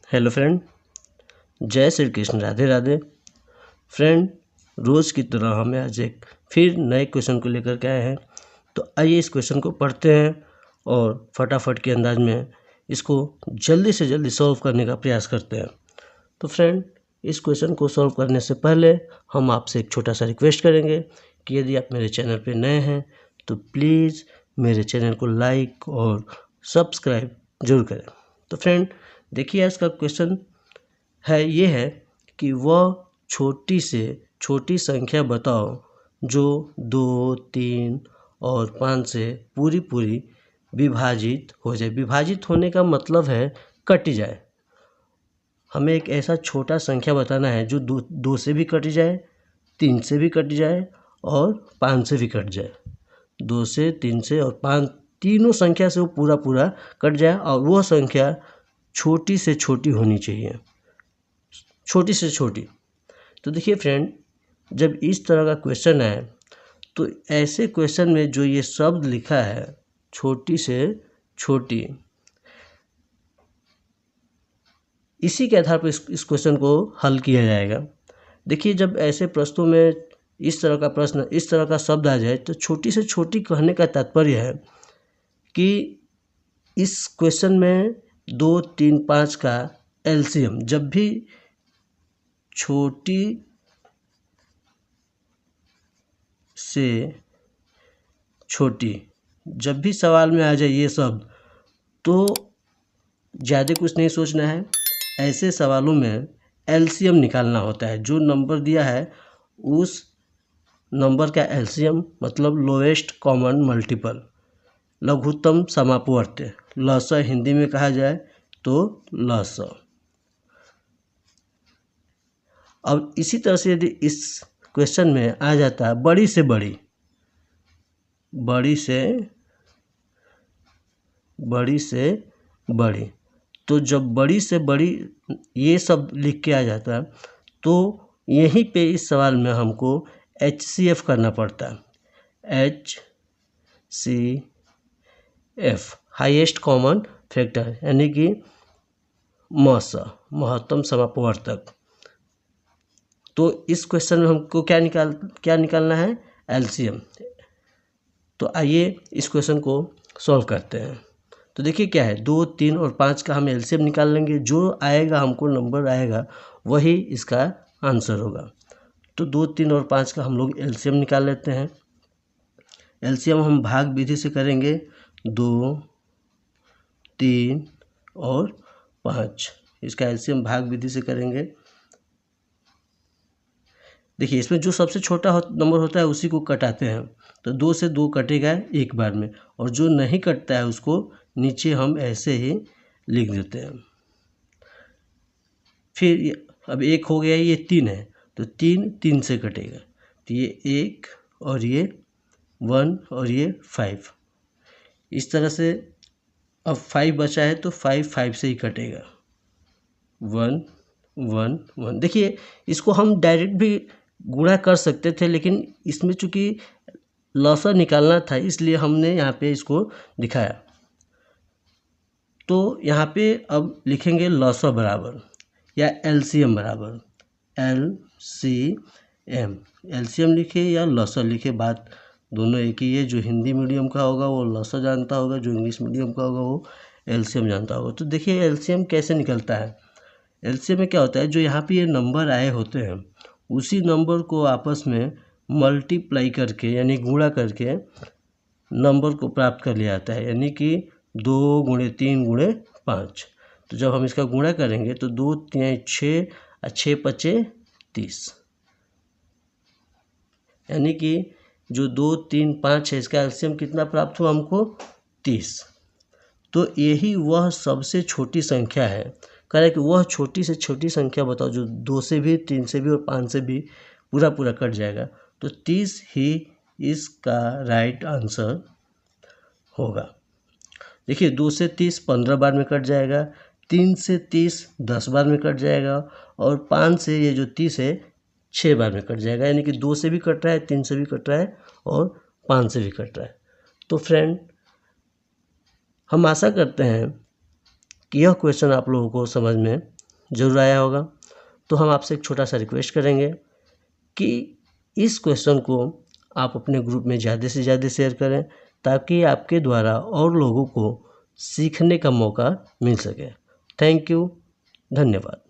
Hello friend, जय Shri Krishna, Radhe Radhe. Friend, रोज़ की तरह हमें आज एक फिर नए क्वेश्चन को लेकर के आए हैं। तो आइए इस क्वेश्चन को पढ़ते हैं और फटाफट के अंदाज में इसको जल्दी से जल्दी सॉल्व करने का प्रयास करते हैं। तो फ्रेंड, इस क्वेश्चन को सॉल्व करने से पहले हम आपसे एक छोटा सा रिक्वेस्ट करेंगे कि यदि आप मेरे चैनल पर नए हैं तो प्लीज़ मेरे चैनल को लाइक और सब्सक्राइब जरूर करें। तो फ्रेंड, देखिए आज का क्वेश्चन ये है कि वह छोटी से छोटी संख्या बताओ जो 2, 3 और 5 से पूरी पूरी विभाजित हो जाए। विभाजित होने का मतलब है कट जाए। हमें एक ऐसा छोटा संख्या बताना है जो 2 से भी कट जाए, 3 से भी कट जाए और 5 से भी कट जाए। 2 से, 3 से और 5 तीनों संख्या से वो पूरा कट जाए और वह संख्या छोटी से छोटी होनी चाहिए, छोटी से छोटी। तो देखिए फ्रेंड, जब इस तरह का क्वेश्चन है तो ऐसे क्वेश्चन में जो ये शब्द लिखा है छोटी से छोटी, इसी के आधार पर इस क्वेश्चन को हल किया जाएगा। देखिए, जब ऐसे प्रश्नों में इस तरह का प्रश्न, इस तरह का शब्द आ जाए तो छोटी से छोटी कहने का तात्पर्य है कि इस क्वेश्चन में 2, 3, 5 का एलसीएम, जब भी छोटी से छोटी, जब भी सवाल में आ जाए ये शब्द, तो ज़्यादा कुछ नहीं सोचना है। ऐसे सवालों में एलसीएम निकालना होता है। जो नंबर दिया है उस नंबर का एलसीएम मतलब लोएस्ट कॉमन मल्टीपल, लघुत्तम समापवर्त्य, लस हिंदी में कहा जाए तो लस। अब इसी तरह से यदि इस क्वेश्चन में आ जाता है बड़ी से बड़ी, बड़ी से बड़ी, तो जब बड़ी से बड़ी ये सब लिख के आ जाता है तो यहीं पे इस सवाल में हमको HCF करना पड़ता है। HCF, हाईएस्ट कॉमन फैक्टर, यानी कि महत्तम समापवर्तक। तो इस क्वेश्चन में हमको क्या निकालना है? एलसीएम। तो आइए इस क्वेश्चन को सॉल्व करते हैं। तो देखिए क्या है, 2, 3 और 5 का हम एलसीएम निकाल लेंगे। जो आएगा, हमको नंबर आएगा, वही इसका आंसर होगा। तो 2, 3 और 5 का हम लोग एलसीएम निकाल लेते हैं। एलसीएम हम भाग विधि से करेंगे। 2, 3 और 5, इसका एलसीएम भाग विधि से करेंगे। देखिए, इसमें जो सबसे छोटा नंबर होता है उसी को कटाते हैं। तो 2 से 2 कटेगा एक बार में, और जो नहीं कटता है उसको नीचे हम ऐसे ही लिख देते हैं। फिर अब 1 हो गया, ये 3 है तो 3 से कटेगा, तो ये 1 और ये 1 और ये 5। इस तरह से अब 5 बचा है तो 5 से ही कटेगा। 1 1 1। देखिए, इसको हम डायरेक्ट भी गुणा कर सकते थे, लेकिन इसमें चूंकि लॉसा निकालना था इसलिए हमने यहाँ पे इसको दिखाया। तो यहाँ पे अब लिखेंगे लॉसा बराबर या एलसीएम बराबर LCM। एलसीएम लिखे या लॉसा लिखे, बात दोनों एक ही है। जो हिंदी मीडियम का होगा वो लॉसा जानता होगा, जो इंग्लिश मीडियम का होगा वो एलसीएम जानता होगा। तो देखिए एलसीएम कैसे निकलता है। एलसीएम में क्या होता है, जो यहाँ पे ये नंबर आए होते हैं उसी नंबर को आपस में मल्टीप्लाई करके, यानी गुणा करके नंबर को प्राप्त कर लिया जाता है। यानी कि 2 × 3 × 5। तो जब हम इसका गुणा करेंगे तो 2 3 6 और 6 5 30, यानी कि जो 2 3 5 है इसका एलसीएम कितना प्राप्त हुआ हमको? 30। तो यही वह सबसे छोटी संख्या है। कह रहा है कि वह छोटी से छोटी संख्या बताओ जो 2 से भी, 3 से भी और 5 से भी पूरा कट जाएगा। तो 30 ही इसका राइट आंसर होगा। देखिए, 2 से 30 15 बार में कट जाएगा, 3 से 30 10 बार में कट जाएगा, और 5 से ये जो 30 है 6 बार में कट जाएगा। यानी कि 2 से भी कट रहा है, 3 से भी कट रहा है और 5 से भी कट रहा है। तो फ्रेंड, हम आशा करते हैं कि यह क्वेश्चन आप लोगों को समझ में ज़रूर आया होगा। तो हम आपसे एक छोटा सा रिक्वेस्ट करेंगे कि इस क्वेश्चन को आप अपने ग्रुप में ज़्यादा से ज़्यादा शेयर करें, ताकि आपके द्वारा और लोगों को सीखने का मौका मिल सके। थैंक यू, धन्यवाद।